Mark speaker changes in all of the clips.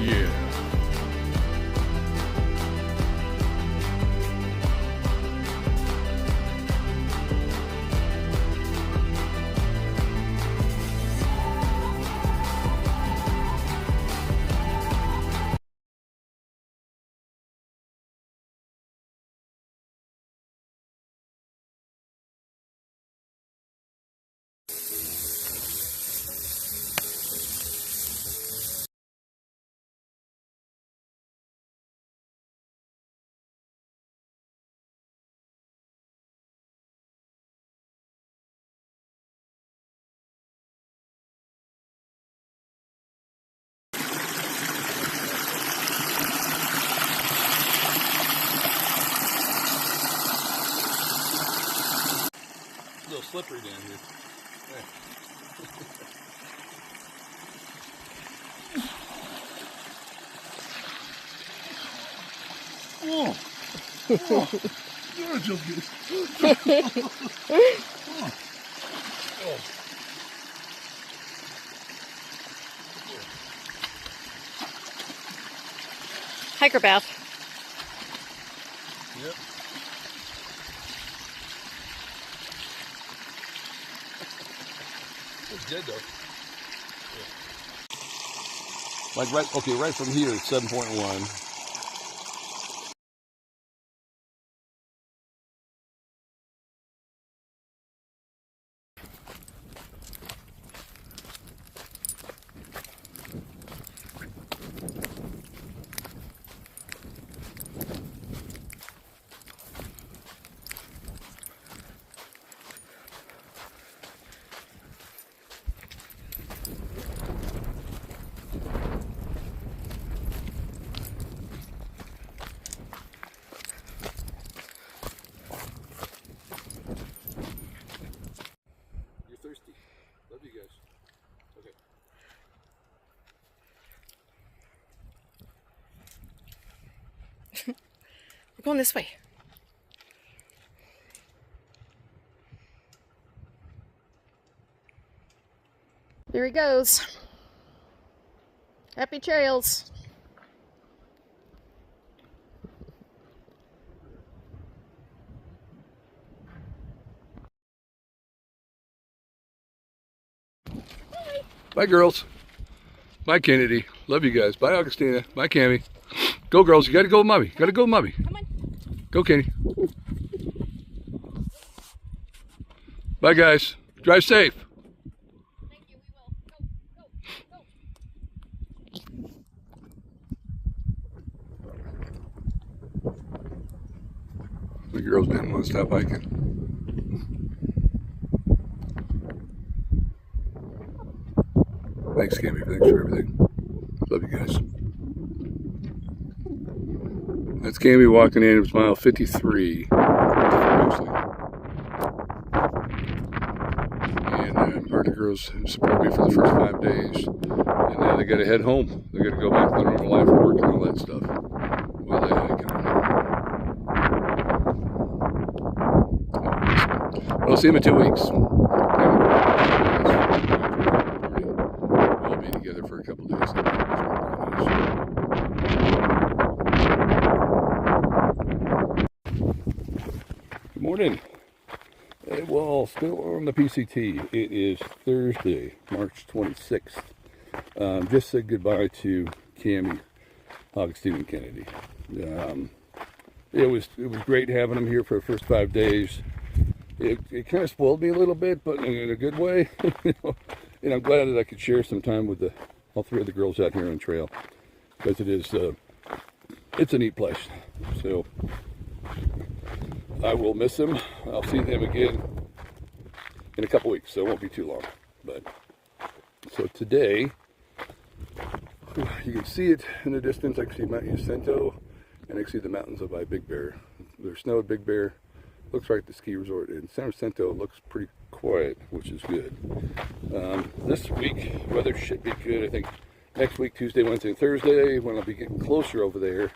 Speaker 1: Yeah. A little slippery down here. Oh, oh, you're joking. Oh.
Speaker 2: Hiker bath.
Speaker 1: Yep. It's dead though. Yeah. Like right from here, it's 7.1. Thirsty. Love you guys. Okay.
Speaker 2: We're going this way. There he goes. Happy trails.
Speaker 1: Bye, girls. Bye, Kennedy. Love you guys. Bye, Augustina. Bye, Cammy. Go, girls. You gotta go with mommy. Gotta go with mommy.
Speaker 2: Come on.
Speaker 1: Go, Kenny. Bye, guys. Drive safe.
Speaker 2: Thank you. We will. Go.
Speaker 1: The girls didn't want to stop hiking. Thanks, Cammy. Thanks for everything. Love you guys. That's Cammy walking in. It was mile 53. And part of the girls supported me for the first 5 days. And now they got to head home. They got to go back to their normal life and work and all that stuff. Well, they hiking. We'll see them in 2 weeks. We'll be together for a couple days. Good morning. Well, still on the PCT. It is Thursday, March 26th. Just said goodbye to Cammy, Augustine, and Kennedy. It was great having them here for the first 5 days. It kind of spoiled me a little bit, but in a good way. And I'm glad that I could share some time with all three of the girls out here on the trail, because it's a neat place. So I will miss them. I'll see them again in a couple weeks, so it won't be too long. But so today, you can see it in the distance. I can see Mount Jacinto, and I can see the mountains up by Big Bear. There's snow at Big Bear. Looks like the ski resort in San Jacinto looks pretty quiet, which is good. This week, weather should be good. I think next week, Tuesday, Wednesday, and Thursday, when I'll be getting closer over there,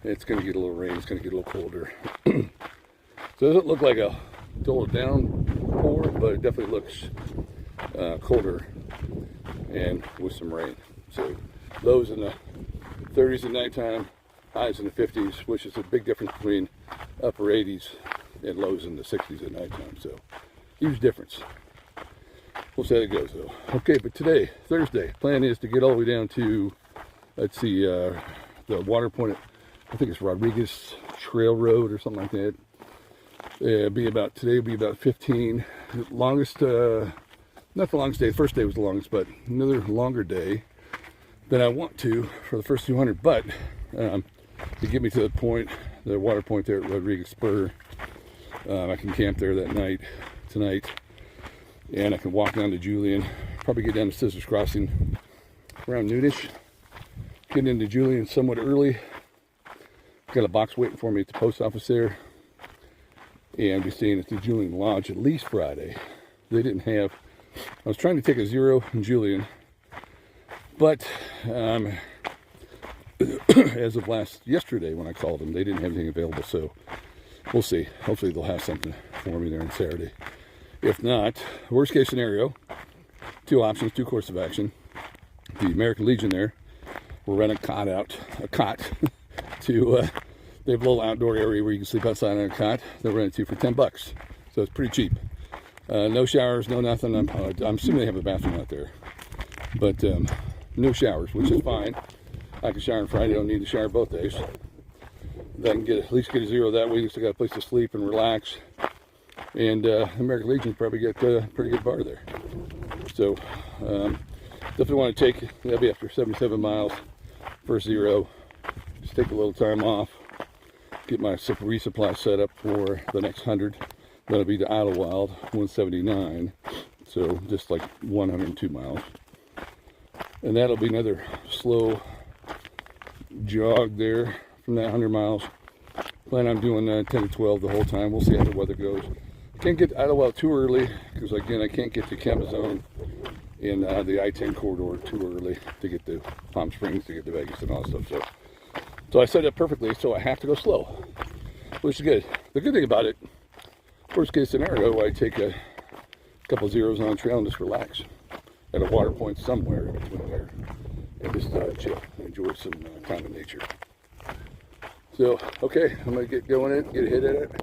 Speaker 1: it's going to get a little rain. It's going to get a little colder. So it doesn't look like a total downpour, but it definitely looks colder and with some rain. So lows in the 30s at nighttime, highs in the 50s, which is a big difference between upper 80s and lows in the 60s at nighttime. So huge difference. We'll see how it goes though. Okay, but today, Thursday, plan is to get all the way down to, let's see, the water point, I think it's Rodriguez Trail Road or something like that. Today will be about 15. Longest, not the longest day, the first day was the longest, but another longer day than I want to for the first 200. But to get me to the point, the water point there at Rodriguez Spur, I can camp there that night, tonight, and I can walk down to Julian, probably get down to Scissors Crossing around noonish, get into Julian somewhat early. Got a box waiting for me at the post office there, and be staying at the Julian Lodge at least Friday. They didn't have, I was trying to take a 0 in Julian, but as of yesterday when I called them, they didn't have anything available, so we'll see. Hopefully they'll have something for me there on Saturday. If not, worst case scenario, 2 options, 2 courses of action. The American Legion there will rent a cot to, they have a little outdoor area where you can sleep outside on a cot. They'll rent it to you for $10. So it's pretty cheap. No showers, no nothing. I'm assuming they have a bathroom out there. But no showers, which is fine. I can shower on Friday, don't need to shower both days. Then I can at least get a 0 that week, so I got a place to sleep and relax. And American Legion probably get a pretty good bar there. So definitely want to take, that'll be after 77 miles, first 0. Just take a little time off, get my resupply set up for the next 100. That'll be to Idlewild, 179. So just like 102 miles. And that'll be another slow jog there from that 100 miles. Plan on doing 10 to 12 the whole time. We'll see how the weather goes. Can't get to Idlewild too early because, again, I can't get to Camp Zone in the I-10 corridor too early to get to Palm Springs, to get to Vegas and all that stuff. So I set it up perfectly, so I have to go slow, which is good. The good thing about it, worst case scenario, I take a couple zeros on the trail and just relax at a water point somewhere in between there and just chill and enjoy some time in nature. So, okay, I'm going to get going in, get a hit at it.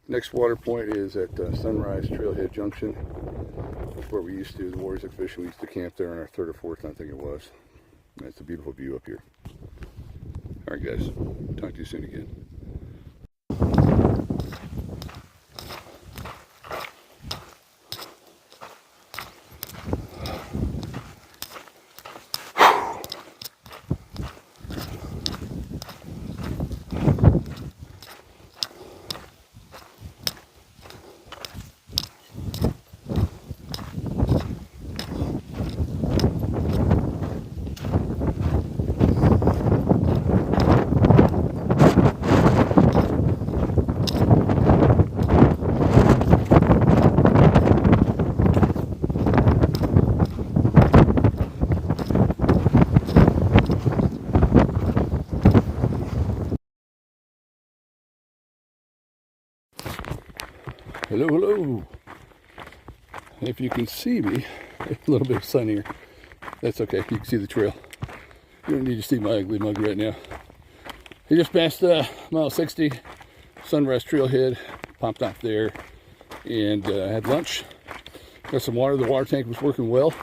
Speaker 1: Next water point is at Sunrise Trailhead Junction. That's where we used to, the Warriors Expedition, we used to camp there on our 3rd or 4th, I think it was. And it's a beautiful view up here. All right, guys, talk to you soon again. Hello, hello. If you can see me, a little bit of sun here. That's okay, you can see the trail. You don't need to see my ugly mug right now. I just passed mile 60, Sunrise Trailhead, popped off there, and had lunch. Got some water. The water tank was working well,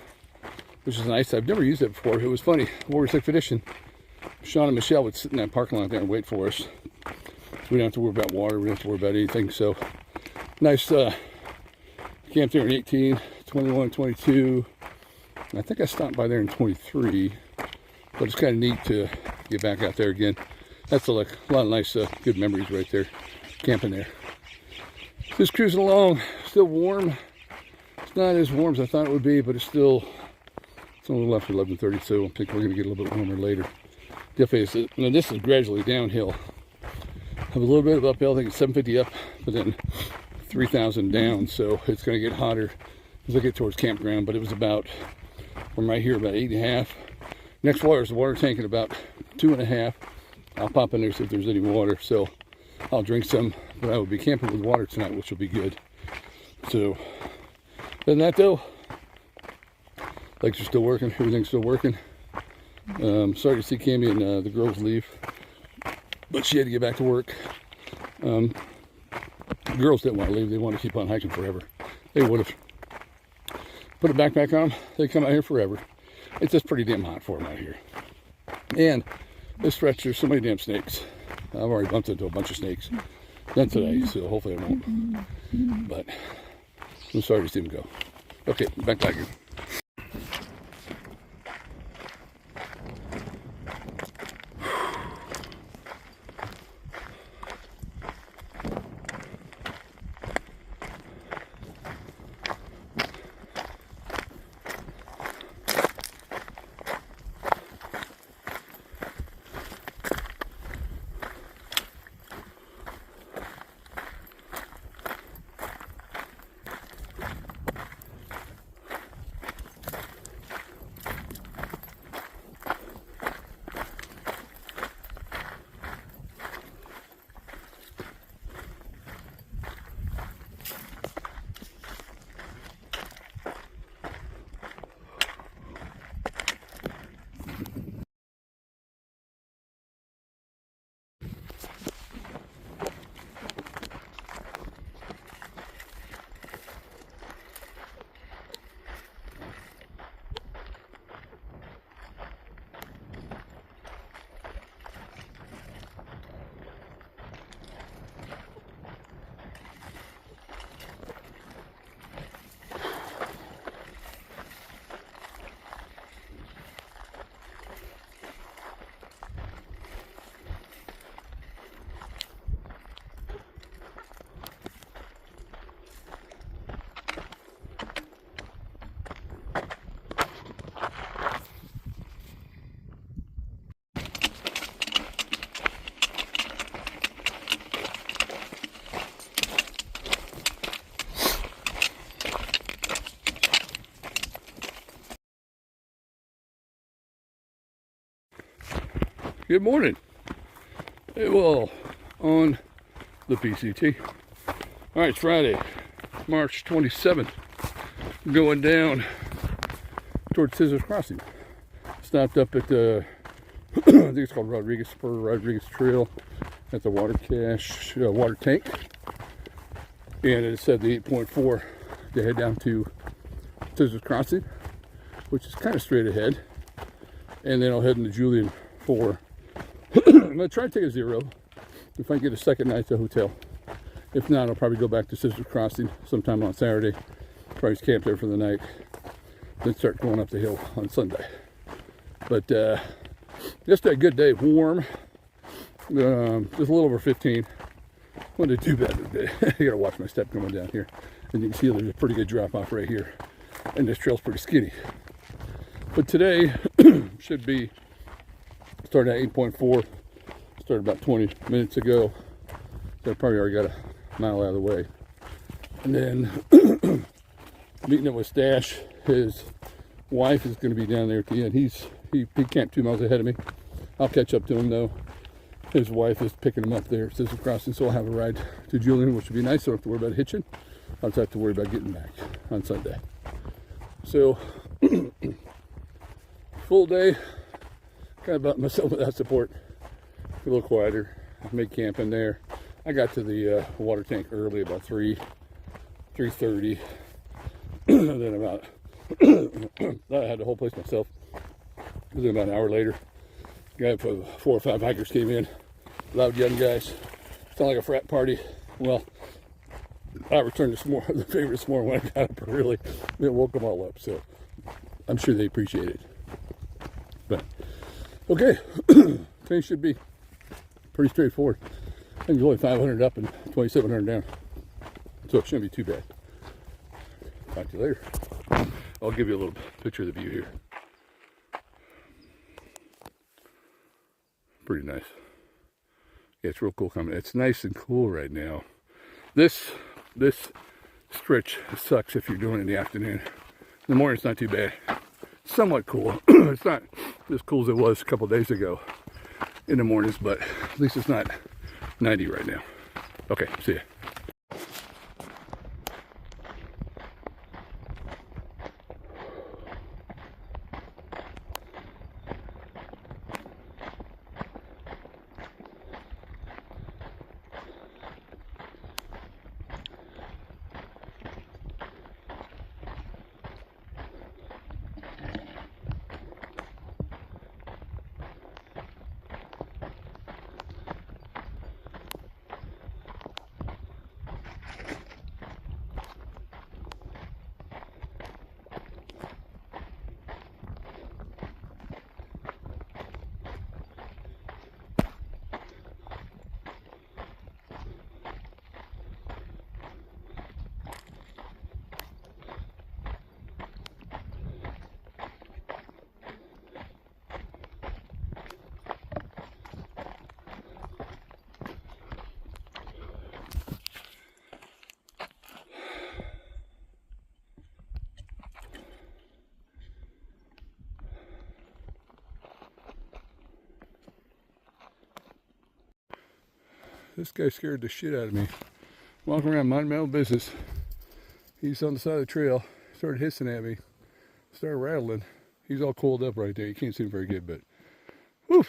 Speaker 1: which is nice. I've never used it before. It was funny. Warriors Expedition, Sean and Michelle would sit in that parking lot there and wait for us. So we don't have to worry about water. We don't have to worry about anything. So nice. Camped there in 18, 21, 22. I think I stopped by there in 23. But it's kind of neat to get back out there again. That's a lot of nice, good memories right there. Camping there. Just cruising along. Still warm. It's not as warm as I thought it would be, but it's still, it's only left for 11:30, so I think we're going to get a little bit warmer later. Definitely, now this is gradually downhill. I have a little bit of uphill. I think it's 750 up, but then 3,000 down, so it's going to get hotter as I get towards campground. But it was about, from right here, about 8.5. Next water is the water tank at about 2.5. I'll pop in there, see if there's any water, so I'll drink some. But I will be camping with water tonight, which will be good. So, other than that though, Legs are still working. Everything's still working. Sorry to see Cammy and the girls leave, but she had to get back to work. The girls didn't want to leave. They wanted to keep on hiking forever. They would have put a backpack on. They come out here forever. It's just pretty damn hot for them out here. And this stretch, there's so many damn snakes. I've already bumped into a bunch of snakes. Not today, so hopefully I won't. But I'm sorry to see them go. Okay, back hiking. Good morning. Awol on the PCT. All right, it's Friday, March 27th. Going down towards Scissors Crossing. Stopped up at the, I think it's called Rodriguez Trail at the water tank. And it said the 8.4 to head down to Scissors Crossing, which is kind of straight ahead. And then I'll head into Julian for I'm going to try to take a 0 if I get a second night at the hotel. If not, I'll probably go back to Scissors Crossing sometime on Saturday. Probably camp there for the night. Then start going up the hill on Sunday. But just a good day, warm. Just a little over 15. Wasn't too bad today. I got to watch my step coming down here. And you can see there's a pretty good drop off right here. And this trail's pretty skinny. But today should be starting at 8.4. Started about 20 minutes ago. So I probably already got a mile out of the way. And then meeting up with Stash. His wife is going to be down there at the end. He camped 2 miles ahead of me. I'll catch up to him though. His wife is picking him up there at Scissors Crossing, so I'll have a ride to Julian, which would be nice. So I don't have to worry about hitching. I'll just have to worry about getting back on Sunday. So full day. Kind of about myself without support. A little quieter. I made camp in there. I got to the water tank early, about 3:30. Then about I had the whole place myself. Then about an hour later, a guy for 4 or 5 hikers came in. Loud young guys. Sound like a frat party. Well, I returned the favor this morning when I got up early. It woke them all up, so I'm sure they appreciate it. But okay, things should be pretty straightforward. I think it's only 500 up and 2,700 down, so it shouldn't be too bad. Talk to you later. I'll give you a little picture of the view here. Pretty nice. Yeah, it's real cool coming. It's nice and cool right now. This stretch sucks if you're doing it in the afternoon. In the morning, it's not too bad. Somewhat cool. It's not as cool as it was a couple days ago in the mornings, but at least it's not 90 right now. Okay, see ya. This guy scared the shit out of me. Walking around minding my own business. He's on the side of the trail. Started hissing at me. Started rattling. He's all coiled up right there. You can't see him very good, but whew,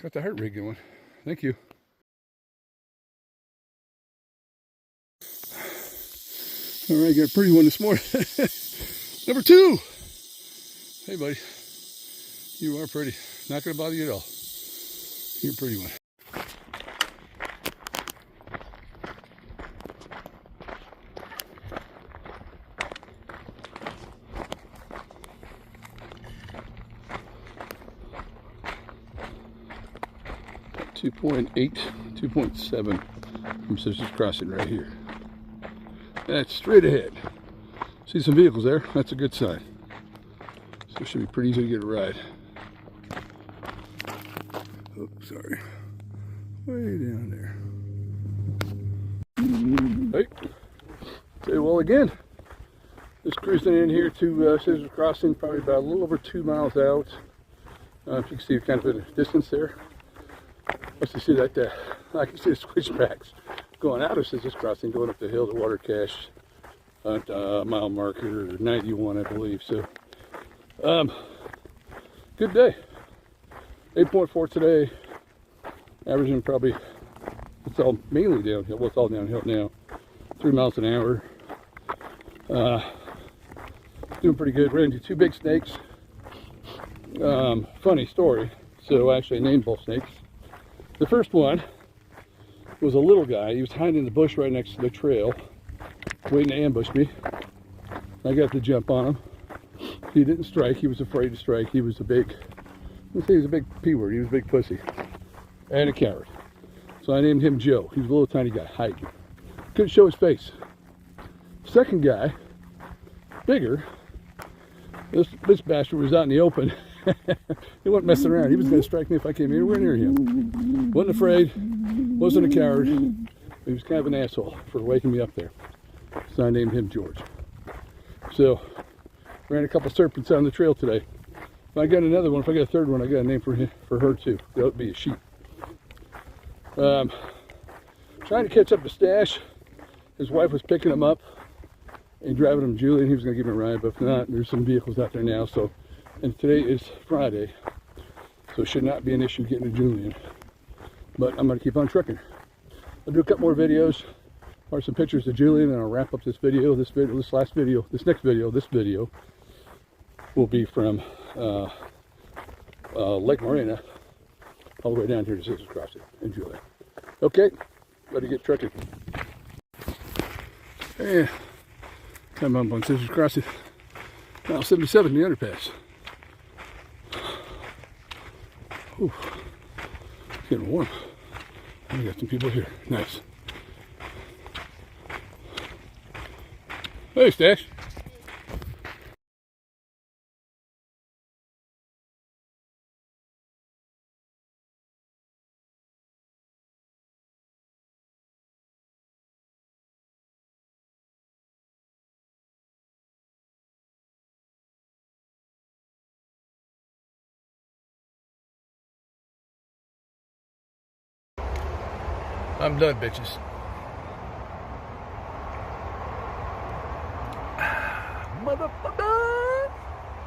Speaker 1: got the heart rate going. Thank you. All right, got a pretty one this morning. Number 2. Hey, buddy. You are pretty. Not going to bother you at all. You're a pretty one. .8, 2.7 from Sisters Crossing right here. That's straight ahead. See some vehicles there? That's a good sign. So it should be pretty easy to get a ride. Oh, sorry. Way down there. Hey. Say well again. Just cruising in here to Sisters Crossing, probably about a little over 2 miles out. If you can see kind of in the distance there. Once you see that, I can see the switchbacks going out of Sisters Crossing, going up the hill to Water Cache at mile marker 91, I believe. So, good day. 8.4 today. Averaging probably, it's all mainly downhill. Well, it's all downhill now. 3 miles an hour. Doing pretty good. Ran into 2 big snakes. Funny story. So actually I named both snakes. The first one was a little guy. He was hiding in the bush right next to the trail, waiting to ambush me. I got to jump on him. He didn't strike. He was afraid to strike. He was a big, let's say he was a big P word. He was a big pussy and a coward. So I named him Joe. He was a little tiny guy, hiding. Couldn't show his face. Second guy, bigger. This bastard was out in the open. He wasn't messing around. He was going to strike me if I came anywhere near him. Wasn't afraid. Wasn't a coward. He was kind of an asshole for waking me up there. So I named him George. So, ran a couple serpents on the trail today. If I got another one, if I got a third one, I got a name for her too. That would be a sheep. Trying to catch up to Stash. His wife was picking him up and driving him to Julian. He was going to give him a ride, but if not, there's some vehicles out there now. So, and today is Friday, so it should not be an issue getting to Julian. But I'm going to keep on trucking. I'll do a couple more videos, or some pictures of Julian, and I'll wrap up this video. This next video will be from Lake Morena all the way down here to Sisters Crossing in Julian. Okay, better get trucking. And come up on Sisters Crossing. Mile 77 in the underpass. Whew. It's getting warm. We got some people here. Nice. Hey, Stash. I'm done, bitches. Motherfucker!